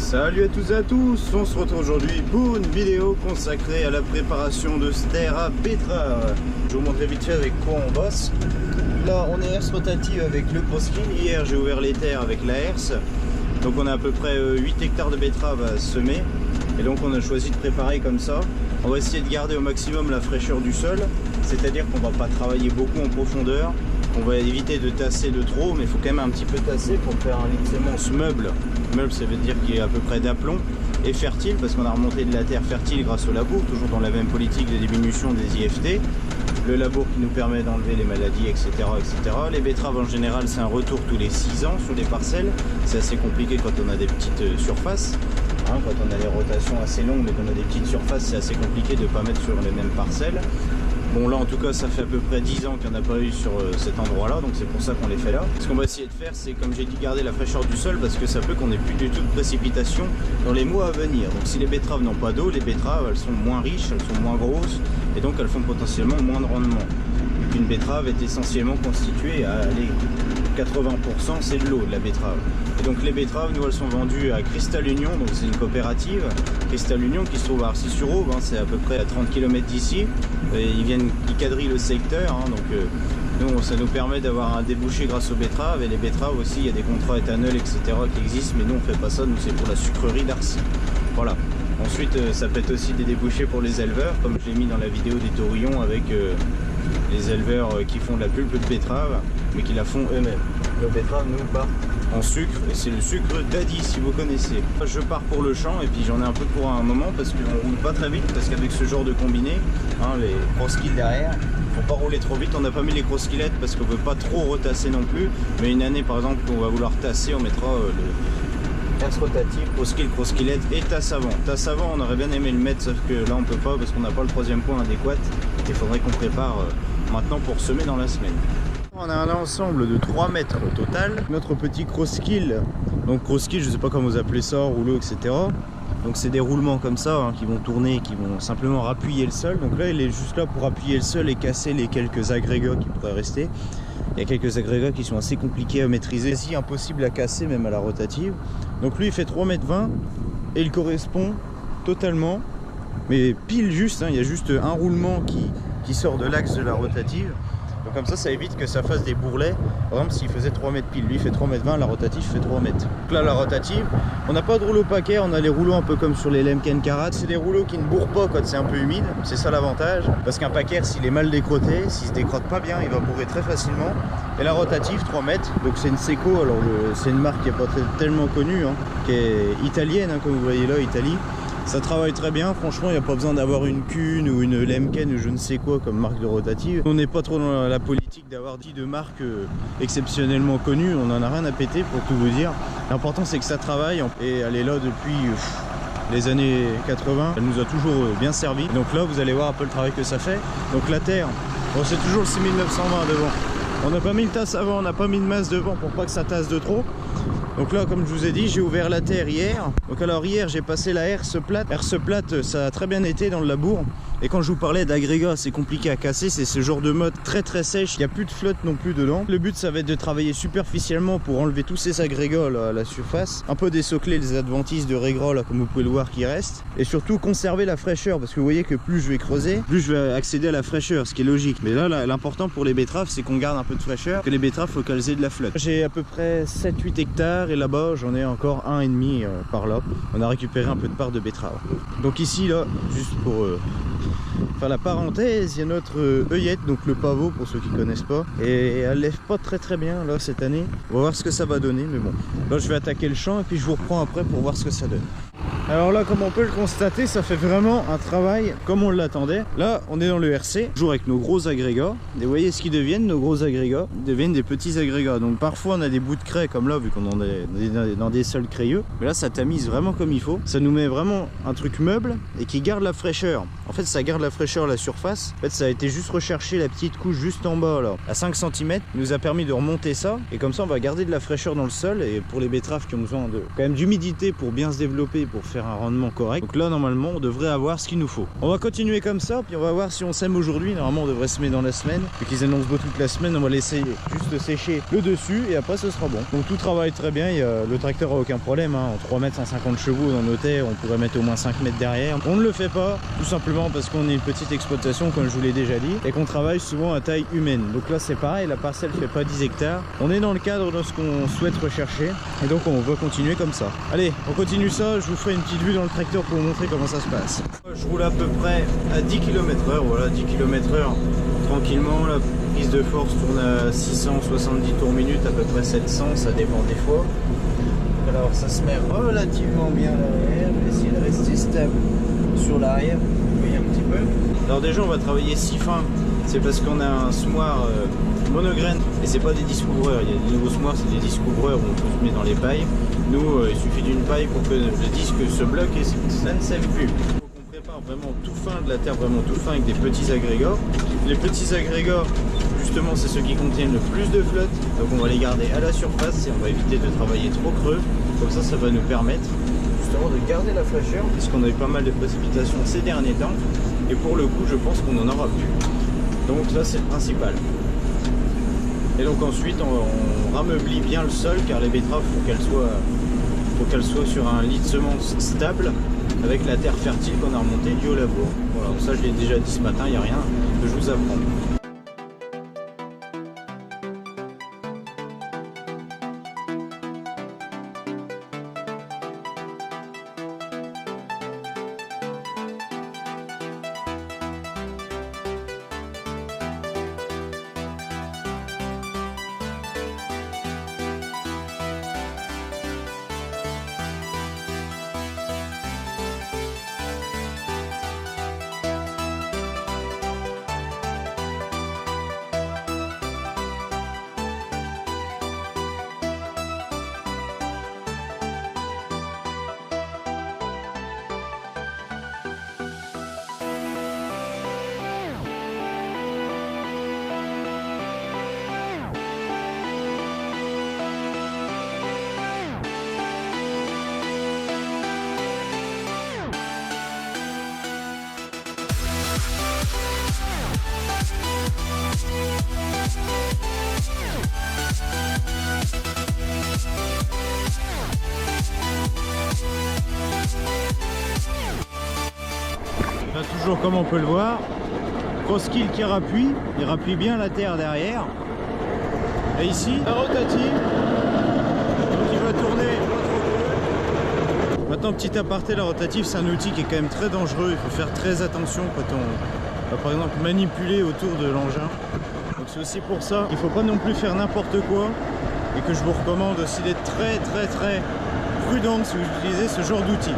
Salut à tous et à tous, on se retrouve aujourd'hui pour une vidéo consacrée à la préparation de cette terre à betterave. Je vais vous montrer vite fait avec quoi on bosse. Là on est herse rotative avec le crosskill. Hier j'ai ouvert les terres avec la herse. Donc on a à peu près 8 hectares de betterave à semer. Et donc on a choisi de préparer comme ça. On va essayer de garder au maximum la fraîcheur du sol. C'est-à-dire qu'on va pas travailler beaucoup en profondeur. On va éviter de tasser de trop, mais il faut quand même un petit peu tasser pour faire un lit de sémence meuble. Meuble, ça veut dire qu'il est à peu près d'aplomb et fertile, parce qu'on a remonté de la terre fertile grâce au labour, toujours dans la même politique de diminution des IFT. Le labour qui nous permet d'enlever les maladies, etc., etc. Les betteraves en général, c'est un retour tous les 6 ans sur les parcelles. C'est assez compliqué quand on a des petites surfaces. Quand on a des rotations assez longues, mais qu'on a des petites surfaces, c'est assez compliqué de ne pas mettre sur les mêmes parcelles. Bon, là en tout cas ça fait à peu près 10 ans qu'il n'y en a pas eu sur cet endroit là, donc c'est pour ça qu'on les fait là. Ce qu'on va essayer de faire, c'est comme j'ai dit, garder la fraîcheur du sol, parce que ça peut qu'on ait plus du tout de précipitation dans les mois à venir. Donc si les betteraves n'ont pas d'eau, les betteraves elles sont moins riches, elles sont moins grosses, et donc elles font potentiellement moins de rendement. Une betterave est essentiellement constituée à 80%, c'est de l'eau de la betterave. Et donc les betteraves, nous elles sont vendues à Cristal Union, donc c'est une coopérative. Cristal Union qui se trouve à Arcis-sur-Aube, c'est à peu près à 30 km d'ici. Ils quadrillent le secteur, donc nous, ça nous permet d'avoir un débouché grâce aux betteraves. Et les betteraves aussi, il y a des contrats éthanol, etc. qui existent, mais nous on fait pas ça, nous c'est pour la sucrerie d'Arcis. Voilà. Ensuite, ça peut être aussi des débouchés pour les éleveurs, comme je l'ai mis dans la vidéo des taurillons avec les éleveurs qui font de la pulpe de betterave, mais qui la font eux-mêmes. Nos betteraves nous partent en sucre, et c'est le sucre d'Adi si vous connaissez. Je pars pour le champ, et puis j'en ai un peu pour un moment, parce qu'on roule pas très vite, parce qu'avec ce genre de combiné, les crosskills derrière, faut pas rouler trop vite. On n'a pas mis les crosskillettes parce qu'on veut pas trop retasser non plus, mais une année par exemple on va vouloir tasser, on mettra le herse rotative, crosskillette et tasse avant. Tasse avant, on aurait bien aimé le mettre, sauf que là on peut pas parce qu'on n'a pas le troisième point adéquat. Il faudrait qu'on prépare maintenant pour semer dans la semaine. On a un ensemble de 3 mètres au total. Notre petit crosskill, donc crosskill, je sais pas comment vous appelez ça, rouleau, etc. Donc c'est des roulements comme ça qui vont tourner, qui vont simplement appuyer le sol. Donc là il est juste là pour appuyer le sol et casser les quelques agrégats qui pourraient rester. Il y a quelques agrégats qui sont assez compliqués à maîtriser, si impossible à casser même à la rotative. Donc lui il fait 3,20 m et il correspond totalement, mais pile juste, il y a juste un roulement qui sort de l'axe de la rotative. Donc comme ça évite que ça fasse des bourrelets. Par exemple s'il faisait 3 mètres pile, lui il fait 3,20 m, la rotative fait 3 mètres. Donc là la rotative, on n'a pas de rouleau paquet, on a les rouleaux un peu comme sur les Lemken Karat. C'est des rouleaux qui ne bourrent pas quand c'est un peu humide, c'est ça l'avantage. Parce qu'un paquet, s'il est mal décrotté, s'il se décrotte pas bien, il va bourrer très facilement. Et la rotative 3 mètres, donc c'est une Seco, alors c'est une marque qui n'est pas tellement connue, qui est italienne, comme vous voyez là, Italie. Ça travaille très bien, franchement il n'y a pas besoin d'avoir une Kuhn ou une Lemken ou je ne sais quoi comme marque de rotative. On n'est pas trop dans la politique d'avoir dit de marques exceptionnellement connues, on en a rien à péter pour tout vous dire. L'important c'est que ça travaille et elle est là depuis les années 80, elle nous a toujours bien servi. Donc là vous allez voir un peu le travail que ça fait. Donc la terre, bon, c'est toujours le 6920 devant. On n'a pas mis le tasse avant, on n'a pas mis de masse devant pour pas que ça tasse de trop. Donc là, comme je vous ai dit, j'ai ouvert la terre hier. Donc alors hier, j'ai passé la herse plate. Herse plate, ça a très bien été dans le labour. Et quand je vous parlais d'agrégat, c'est compliqué à casser, c'est ce genre de mode très sèche, il n'y a plus de flotte non plus dedans. Le but, ça va être de travailler superficiellement pour enlever tous ces agrégats là, à la surface. Un peu désocler les adventices de régras là, comme vous pouvez le voir, qui restent. Et surtout conserver la fraîcheur, parce que vous voyez que plus je vais creuser, plus je vais accéder à la fraîcheur, ce qui est logique. Mais là, l'important pour les betteraves, c'est qu'on garde un peu de fraîcheur, que les betteraves, faut qu'elles aient de la flotte. J'ai à peu près 7-8 hectares et là-bas, j'en ai encore 1,5 par là. On a récupéré un peu de part de betterave. Donc ici, là, juste pour faire la parenthèse, il y a notre œillette, donc le pavot pour ceux qui connaissent pas, et elle lève pas très bien là cette année. On va voir ce que ça va donner, mais bon, là je vais attaquer le champ et puis je vous reprends après pour voir ce que ça donne. Alors là, comme on peut le constater, ça fait vraiment un travail comme on l'attendait. Là, on est dans le RC, toujours avec nos gros agrégats. Et vous voyez ce qu'ils deviennent, nos gros agrégats. Ils deviennent des petits agrégats. Donc parfois, on a des bouts de craie comme là, vu qu'on en est dans des sols crayeux. Mais là, ça tamise vraiment comme il faut. Ça nous met vraiment un truc meuble et qui garde la fraîcheur. En fait, ça garde la fraîcheur à la surface. En fait, ça a été juste rechercher la petite couche juste en bas, là, à 5 cm. Il nous a permis de remonter ça. Et comme ça, on va garder de la fraîcheur dans le sol. Et pour les betteraves qui ont besoin de quand même d'humidité pour bien se développer, pour faire faire un rendement correct. Donc là normalement on devrait avoir ce qu'il nous faut. On va continuer comme ça, puis on va voir si on sème aujourd'hui. Normalement on devrait semer dans la semaine. Vu qu'ils annoncent beau toute la semaine, on va laisser juste sécher le dessus et après ce sera bon. Donc tout travaille très bien, le tracteur a aucun problème, hein. En 3 mètres 150 chevaux dans nos terres, on pourrait mettre au moins 5 mètres derrière. On ne le fait pas, tout simplement parce qu'on est une petite exploitation comme je vous l'ai déjà dit, et qu'on travaille souvent à taille humaine. Donc là c'est pareil, la parcelle fait pas 10 hectares. On est dans le cadre de ce qu'on souhaite rechercher et donc on va continuer comme ça. Allez, on continue ça, je vous ferai une petite vue dans le tracteur pour vous montrer comment ça se passe. Je roule à peu près à 10 km/h, voilà 10 km/h tranquillement. La prise de force tourne à 670 tours minute, à peu près 700, ça dépend des fois. Alors ça se met relativement bien à l'arrière, je vais essayer de rester stable sur l'arrière, vous voyez un petit peu. Alors déjà on va travailler si fin, c'est parce qu'on a un semoir monograine et c'est pas des disques couvreurs. Il y a des nouveaux semoirs, c'est des disques couvreurs où on peut se mettre dans les pailles. Nous il suffit d'une paille pour que le disque se bloque et ça ne sème plus. On prépare vraiment tout fin, de la terre vraiment tout fin avec des petits agrégats. Les petits agrégats justement c'est ceux qui contiennent le plus de flotte, donc on va les garder à la surface et on va éviter de travailler trop creux. Comme ça va nous permettre justement de garder la fraîcheur puisqu'on a eu pas mal de précipitations ces derniers temps et pour le coup je pense qu'on en aura plus. Donc ça c'est le principal. Et donc ensuite on rameublit bien le sol car les betteraves faut qu'elles soient sur un lit de semences stable avec la terre fertile qu'on a remontée du au labour. Voilà, ça je l'ai déjà dit ce matin, il n'y a rien que je vous apprends. Là, toujours comme on peut le voir, Crosskill qui rappuie, il rappuie bien la terre derrière. Et ici, la rotative, donc il va tourner. Maintenant, petit aparté, la rotative c'est un outil qui est quand même très dangereux, il faut faire très attention quand on va par exemple manipuler autour de l'engin. Donc c'est aussi pour ça qu'il ne faut pas non plus faire n'importe quoi et que je vous recommande aussi d'être très prudent si vous utilisez ce genre d'outil.